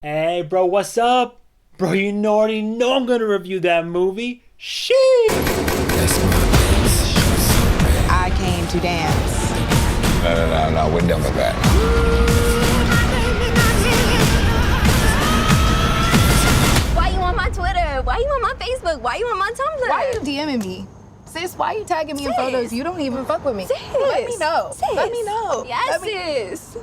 Hey, bro, what's up? Bro, you already know I'm gonna review that movie. Sheesh! I came to dance. No, we're done with that. Why you on my Twitter? Why you on my Facebook? Why you on my Tumblr? Why are you DMing me? Sis, why you tagging me in photos? You don't even fuck with me. Sis. Let me know. Sis. Let me know. Yes, Let me- sis.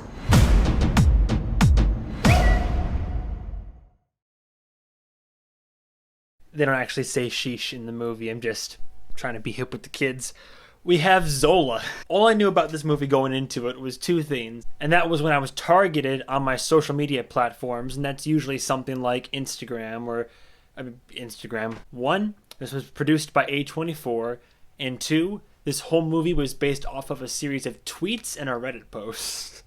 They don't actually say sheesh in the movie. I'm just trying to be hip with the kids. We have Zola. All I knew about this movie going into it was two things, and that was when I was targeted on my social media platforms, and that's usually something like Instagram or Instagram. One, this was produced by A24, and two, this whole movie was based off of a series of tweets and a Reddit post.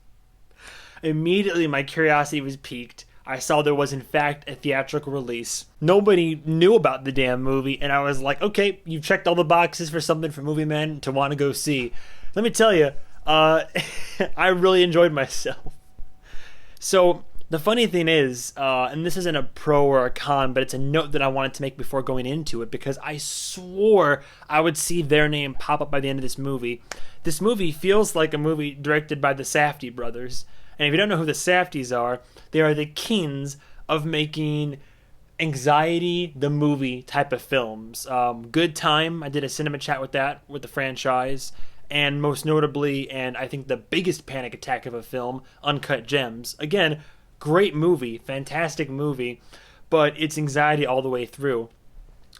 Immediately, my curiosity was piqued. I saw there was, in fact, a theatrical release. Nobody knew about the damn movie, and I was like, okay, you've checked all the boxes for something for MovieMan to want to go see. Let me tell you, I really enjoyed myself. So, the funny thing is, and this isn't a pro or a con, but it's a note that I wanted to make before going into it, because I swore I would see their name pop up by the end of this movie. This movie feels like a movie directed by the Safdie brothers. And if you don't know who the Safdies are, they are the kings of making anxiety the movie type of films. Good Time, I did a cinema chat with that, with the franchise. And most notably, and I think the biggest panic attack of a film, Uncut Gems. Again, great movie, fantastic movie, but it's anxiety all the way through.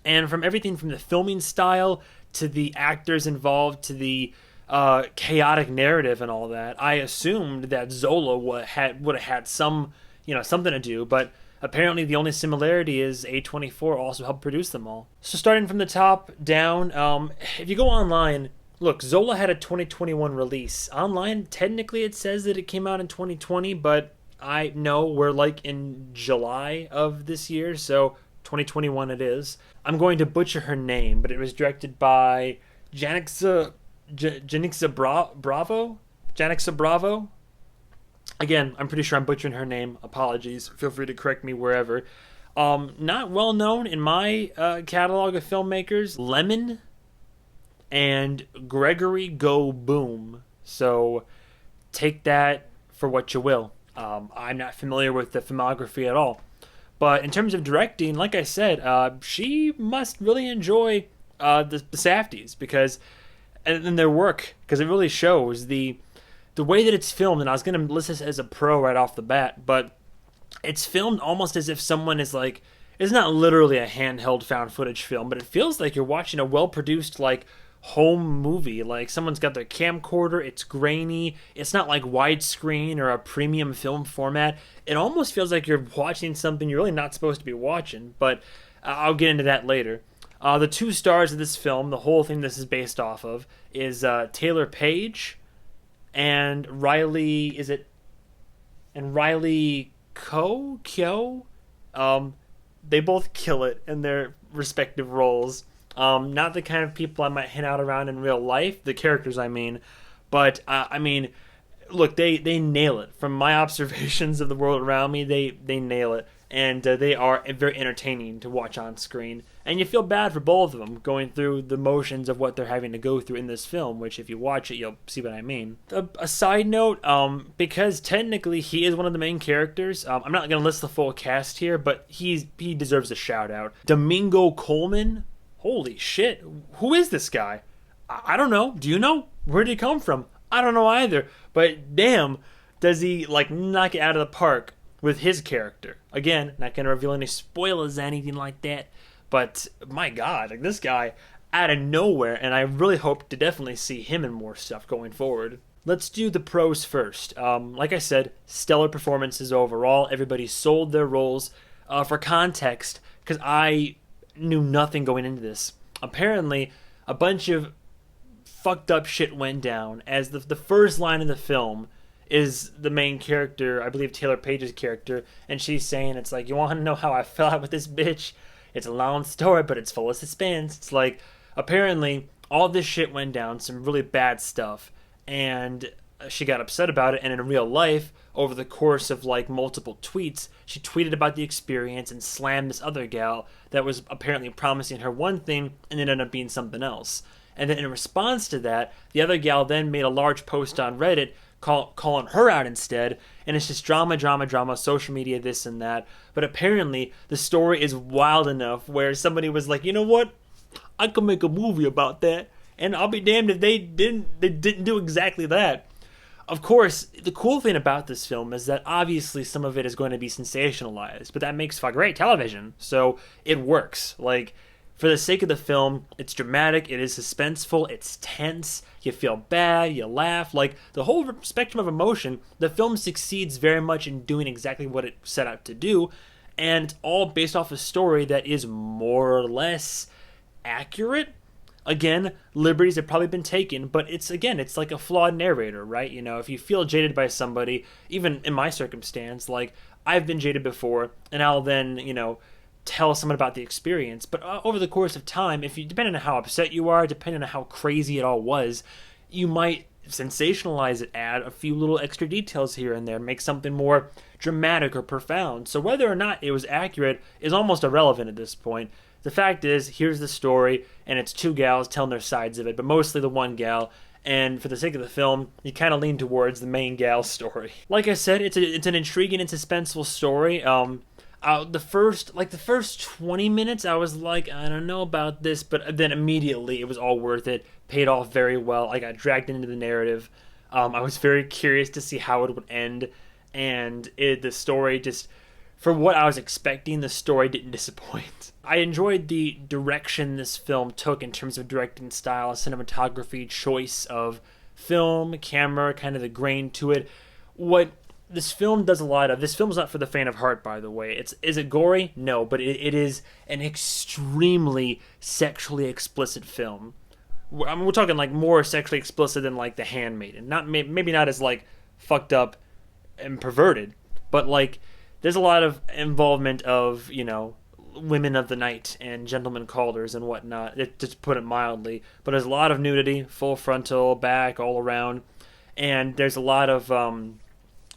And from everything from the filming style to the actors involved to the chaotic narrative and all that, I assumed that Zola would have had some, something to do, but apparently the only similarity is A24 also helped produce them all. So starting from the top down, if you go online, look, Zola had a 2021 release. Online, technically it says that it came out in 2020, but I know we're like in July of this year, so 2021 it is. I'm going to butcher her name, but it was directed by Janixa Bravo? Janixa Bravo? Again, I'm pretty sure I'm butchering her name. Apologies. Feel free to correct me wherever. Not well known in my catalog of filmmakers. Lemon and Gregory Go Boom. So take that for what you will. I'm not familiar with the filmography at all. But in terms of directing, like I said, she must really enjoy the Safdies because and their work, because it really shows the way that it's filmed. And I was going to list this as a pro right off the bat, but it's filmed almost as if someone is like, it's not literally a handheld found footage film, but it feels like you're watching a well-produced like home movie. Like someone's got their camcorder, it's grainy, it's not like widescreen or a premium film format. It almost feels like you're watching something you're really not supposed to be watching, but I'll get into that later. The two stars of this film, the whole thing this is based off of, is Taylor Page and Riley. Is it? And Riley Kyo. They both kill it in their respective roles. Not the kind of people I might hang out around in real life. The characters, I mean, but I mean, look, they nail it. From my observations of the world around me, they nail it. And they are very entertaining to watch on screen. And you feel bad for both of them going through the motions of what they're having to go through in this film, which if you watch it, you'll see what I mean. A side note, because technically he is one of the main characters, I'm not going to list the full cast here, but he deserves a shout out. Domingo Coleman, holy shit, who is this guy? I don't know. Do you know? Where did he come from? I don't know either. But damn, does he like knock it out of the park with his character. Again, not going to reveal any spoilers, anything like that, but my god, like this guy out of nowhere, and I really hope to definitely see him in more stuff going forward. Let's do the pros first. Like I said, stellar performances overall. Everybody sold their roles. For context, because I knew nothing going into this, apparently a bunch of fucked up shit went down as the first line of the film is the main character, I believe Taylor Page's character, and she's saying, it's like, you want to know how I fell out with this bitch? It's a long story, but it's full of suspense. It's like, apparently, all this shit went down, some really bad stuff, and she got upset about it, and in real life, over the course of like multiple tweets, she tweeted about the experience and slammed this other gal that was apparently promising her one thing and it ended up being something else. And then in response to that, the other gal then made a large post on Reddit calling her out instead, and it's just drama, social media, this and that. But apparently the story is wild enough where somebody was like, you know what, I could make a movie about that, and I'll be damned if they didn't do exactly that. Of course, the cool thing about this film is that obviously some of it is going to be sensationalized, but that makes for great television, so it works. Like, for the sake of the film, it's dramatic, it is suspenseful, it's tense, you feel bad, you laugh, like, the whole spectrum of emotion. The film succeeds very much in doing exactly what it set out to do, and all based off a story that is more or less accurate. Again, liberties have probably been taken, but it's like a flawed narrator, right? You know, if you feel jaded by somebody, even in my circumstance, like, I've been jaded before, and I'll then, you know, tell someone about the experience. But over the course of time, depending on how upset you are, depending on how crazy it all was, you might sensationalize it, add a few little extra details here and there, make something more dramatic or profound. So whether or not it was accurate is almost irrelevant at this point. The fact is, here's the story, and it's two gals telling their sides of it, but mostly the one gal. And for the sake of the film, you kind of lean towards the main gal's story. Like I said, it's an intriguing and suspenseful story. The first 20 minutes, I was like, I don't know about this, but then immediately it was all worth it. Paid off very well. I got dragged into the narrative. I was very curious to see how it would end, and the story just, for what I was expecting, the story didn't disappoint. I enjoyed the direction this film took in terms of directing style, cinematography, choice of film, camera, kind of the grain to it. What this film does a lot of, this film's not for the faint of heart, by the way. Is it gory? No, but it is an extremely sexually explicit film. I mean, we're talking like more sexually explicit than like The Handmaiden. Maybe not as like fucked up and perverted, but like there's a lot of involvement of, you know, women of the night and gentlemen callers and whatnot, to put it mildly. But there's a lot of nudity, full frontal, back, all around, and there's a lot of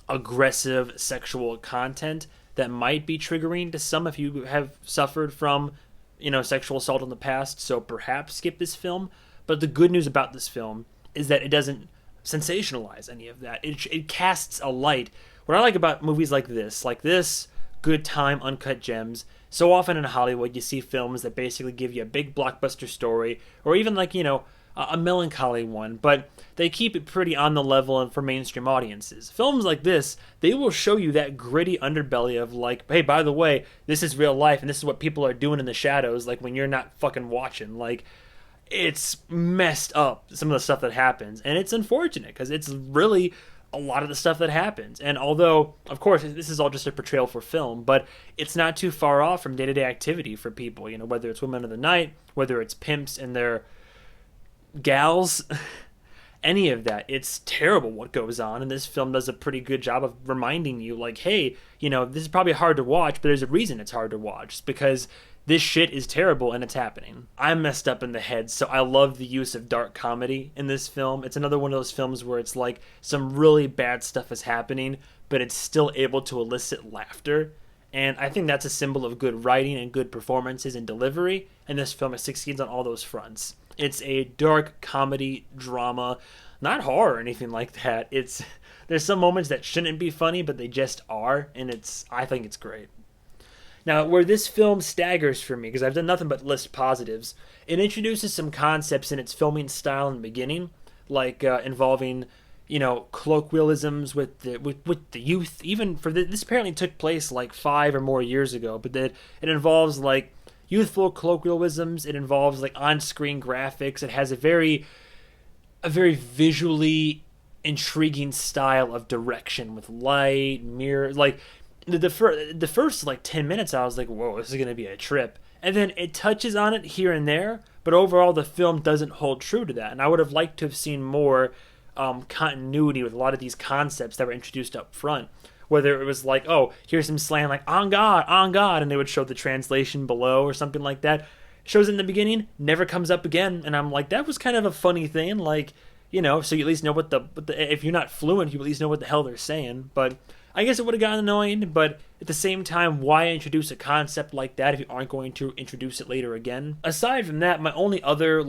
aggressive sexual content that might be triggering to some if you have suffered from, you know, sexual assault in the past, so perhaps skip this film. But the good news about this film is that it doesn't sensationalize any of that. It casts a light. What I like about movies like this, good time, uncut gems, so often in Hollywood you see films that basically give you a big blockbuster story, or even like, you know, a melancholy one, but they keep it pretty on the level for mainstream audiences. Films like this, they will show you that gritty underbelly of like, hey, by the way, this is real life and this is what people are doing in the shadows, like when you're not fucking watching. Like, it's messed up, some of the stuff that happens, and it's unfortunate because it's really a lot of the stuff that happens. And although, of course, this is all just a portrayal for film, but it's not too far off from day-to-day activity for people, you know, whether it's women of the night, whether it's pimps and their gals, any of that. It's terrible what goes on, and this film does a pretty good job of reminding you, like, hey, you know, this is probably hard to watch, but there's a reason it's hard to watch. It's because this shit is terrible and it's happening. I'm messed up in the head, so I love the use of dark comedy in this film. It's another one of those films where it's like some really bad stuff is happening, but it's still able to elicit laughter. And I think that's a symbol of good writing and good performances and delivery, and this film succeeds on all those fronts. It's a dark comedy drama, not horror or anything like that. There's some moments that shouldn't be funny, but they just are, and I think it's great. Now, where this film staggers for me, because I've done nothing but list positives, it introduces some concepts in its filming style in the beginning, like involving, you know, colloquialisms with the youth. Even for this apparently took place like 5 or more years ago, but that it involves like youthful colloquialisms. It involves like on-screen graphics. It has a very visually intriguing style of direction with light, mirrors, like. The first like 10 minutes I was like, whoa, this is going to be a trip. And then it touches on it here and there, but overall the film doesn't hold true to that. And I would have liked to have seen more continuity with a lot of these concepts that were introduced up front. Whether it was like, oh, here's some slang like, on God, and they would show the translation below or something like that. Shows in the beginning, never comes up again. And I'm like, that was kind of a funny thing. Like, so you at least know what the if you're not fluent, you at least know what the hell they're saying. But I guess it would have gotten annoying, but at the same time, why introduce a concept like that if you aren't going to introduce it later again? Aside from that, my only other,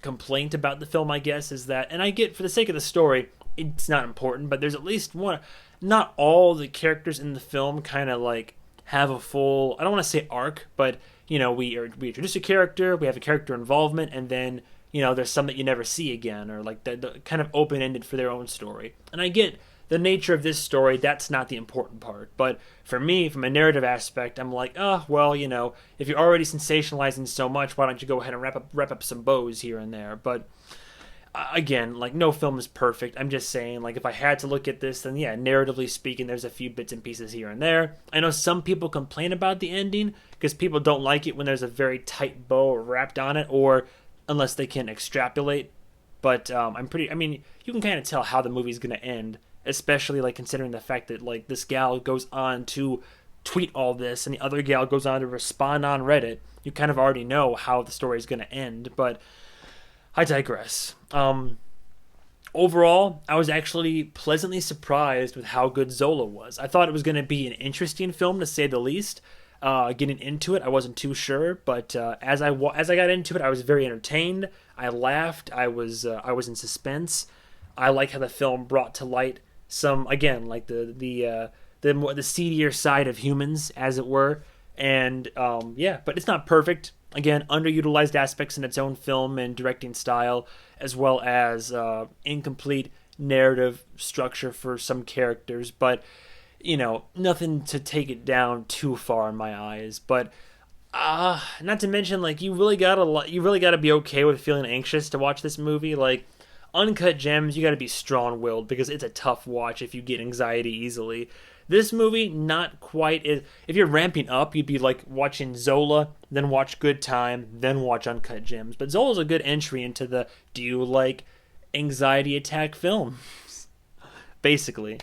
complaint about the film, I guess, is that, and I get, for the sake of the story, it's not important, but there's at least one, not all the characters in the film kind of, have a full, I don't want to say arc, but, we introduce a character, we have a character involvement, and then, there's some that you never see again, or, the kind of open-ended for their own story. And I get the nature of this story, that's not the important part. But for me, from a narrative aspect, I'm like, if you're already sensationalizing so much, why don't you go ahead and wrap up some bows here and there? But again, no film is perfect. I'm just saying, if I had to look at this, then yeah, narratively speaking, there's a few bits and pieces here and there. I know some people complain about the ending because people don't like it when there's a very tight bow wrapped on it, or unless they can extrapolate. But you can kind of tell how the movie's going to end, especially considering the fact that this gal goes on to tweet all this and the other gal goes on to respond on Reddit. You kind of already know how the story is going to end, but I digress. Overall, I was actually pleasantly surprised with how good Zola was. I thought it was going to be an interesting film, to say the least. Getting into it, I wasn't too sure, but as I got into it, I was very entertained. I laughed. I was in suspense. I like how the film brought to light some, again, the seedier side of humans, as it were. And but it's not perfect. Again, underutilized aspects in its own film and directing style, as well as incomplete narrative structure for some characters. But nothing to take it down too far in my eyes. But not to mention, you really gotta be okay with feeling anxious to watch this movie. Uncut Gems, you gotta be strong-willed because it's a tough watch if you get anxiety easily. This movie, not quite. If you're ramping up, you'd be watching Zola, then watch Good Time, then watch Uncut Gems. But Zola's a good entry into the do you like anxiety attack films, basically.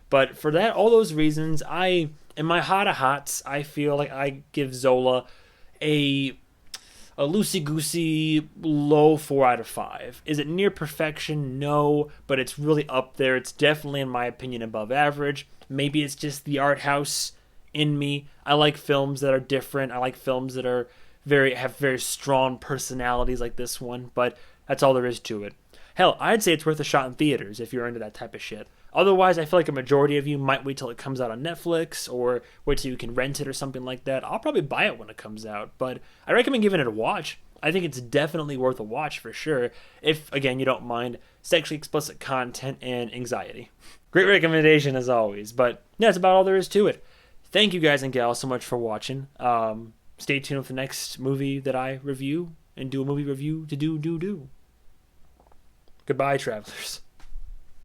But for that, all those reasons, in my hot of hots, I feel like I give Zola a loosey-goosey low 4 out of 5. Is it near perfection? No, but it's really up there. It's definitely, in my opinion, above average. Maybe it's just the art house in me. I like films that are different. I like films that are have very strong personalities like this one, but that's all there is to it. Hell, I'd say it's worth a shot in theaters if you're into that type of shit. Otherwise, I feel like a majority of you might wait till it comes out on Netflix or wait till you can rent it or something like that. I'll probably buy it when it comes out, but I recommend giving it a watch. I think it's definitely worth a watch for sure, if, again, you don't mind sexually explicit content and anxiety. Great recommendation as always, but yeah, that's about all there is to it. Thank you guys and gals so much for watching. Stay tuned for the next movie that I review and do a movie review to do. Goodbye, travelers.